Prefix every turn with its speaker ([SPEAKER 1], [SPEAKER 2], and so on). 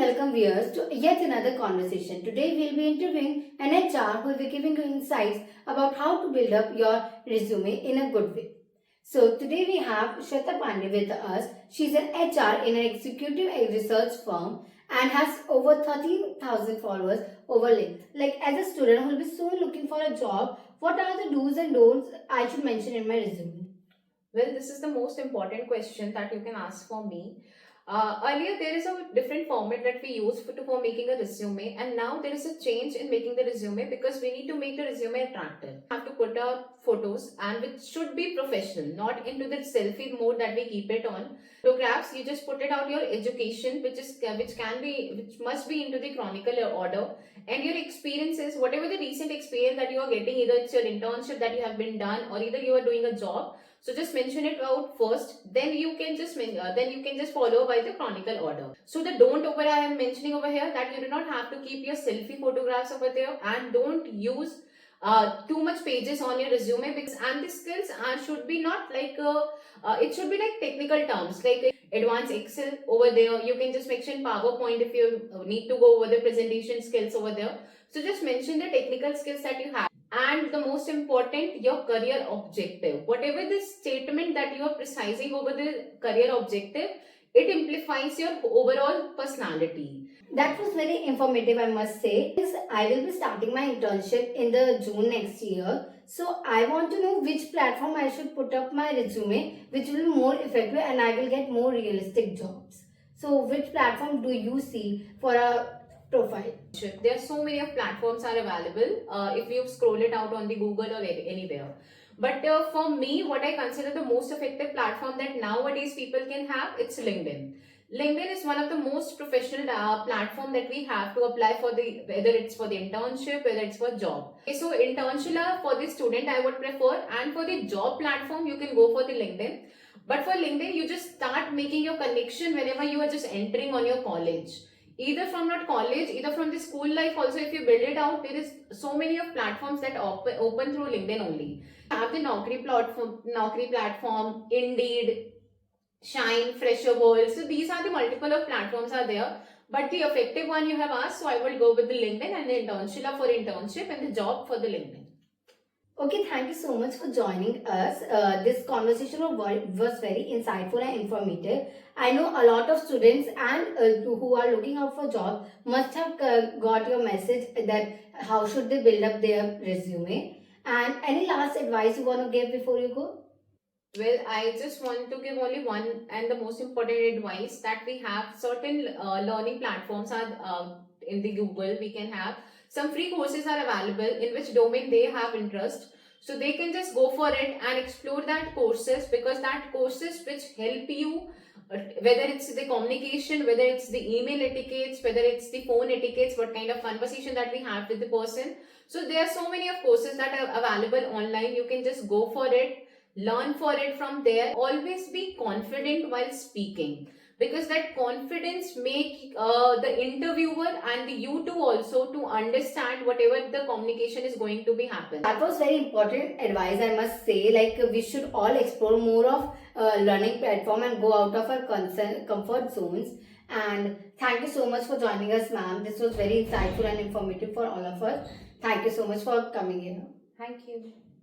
[SPEAKER 1] welcome viewers to yet another conversation. Today we'll be interviewing an HR who will be giving you insights about how to build up your resume in a good way. So today we have Shweta Pandey with us. She's an HR in an executive research firm and has over 13,000 followers over LinkedIn. Like as a student who will be soon looking for a job, what are the do's and don'ts I should mention in my resume?
[SPEAKER 2] Well, this is the most important question that you can ask for me. Earlier, there is a different format that we use for making a resume, and now there is a change in making the resume because we need to make the resume attractive. We have to put our photos, and which should be professional, not into the selfie mode that we keep it on. Photographs, you just put it out your education, which must be into the chronicle order, and your experiences, whatever the recent experience that you are getting, either it's your internship that you have been done, or either you are doing a job. So just mention it out first, then you can just follow by the chronicle order. So the don't over I am mentioning over here, that you do not have to keep your selfie photographs over there, and don't use too much pages on your resume, because and the skills should be not like it should be like technical terms like advanced Excel over there. You can just mention PowerPoint if you need to go over the presentation skills over there. So just mention the technical skills that you have. And the most important, your career objective. Whatever the statement that you are precising over the career objective, it amplifies your overall personality.
[SPEAKER 1] That was very informative, I must say. I will be starting my internship in the June next year. So I want to know which platform I should put up my resume, which will be more effective and I will get more realistic jobs. So which platform do you see for a profile?
[SPEAKER 2] There are so many of platforms are available if you scroll it out on the Google or anywhere. But for me, what I consider the most effective platform that nowadays people can have, it's LinkedIn. LinkedIn is one of the most professional platform that we have to apply for whether it's for the internship, whether it's for job. Okay, so internship for the student I would prefer, and for the job platform you can go for the LinkedIn. But for LinkedIn, you just start making your connection whenever you are just entering on your college. Either from not college, either from the school life also, if you build it out, there is so many of platforms that open through LinkedIn only. You have the Naukri platform, Indeed, Shine, Fresher World. So these are the multiple of platforms are there. But the effective one you have asked, so I will go with the LinkedIn, and the internship for internship and the job for the LinkedIn.
[SPEAKER 1] Okay, thank you so much for joining us. This conversation was very insightful and informative. I know a lot of students and who are looking out for jobs must have got your message that how should they build up their resume. And any last advice you want to give before you go?
[SPEAKER 2] Well, I just want to give only one and the most important advice, that we have certain learning platforms are in the Google. We can have some free courses are available in which domain they have interest. So they can just go for it and explore that courses, because that courses which help you, whether it's the communication, whether it's the email etiquettes, whether it's the phone etiquettes, what kind of conversation that we have with the person. So there are so many of courses that are available online. You can just go for it, learn for it from there. Always be confident while speaking, because that confidence make the interviewer and you too also to understand whatever the communication is going to be happen.
[SPEAKER 1] That was very important advice, I must say. Like we should all explore more of learning platform and go out of our comfort zones. And thank you so much for joining us, ma'am. This was very insightful and informative for all of us. Thank you so much for coming here.
[SPEAKER 2] Thank you.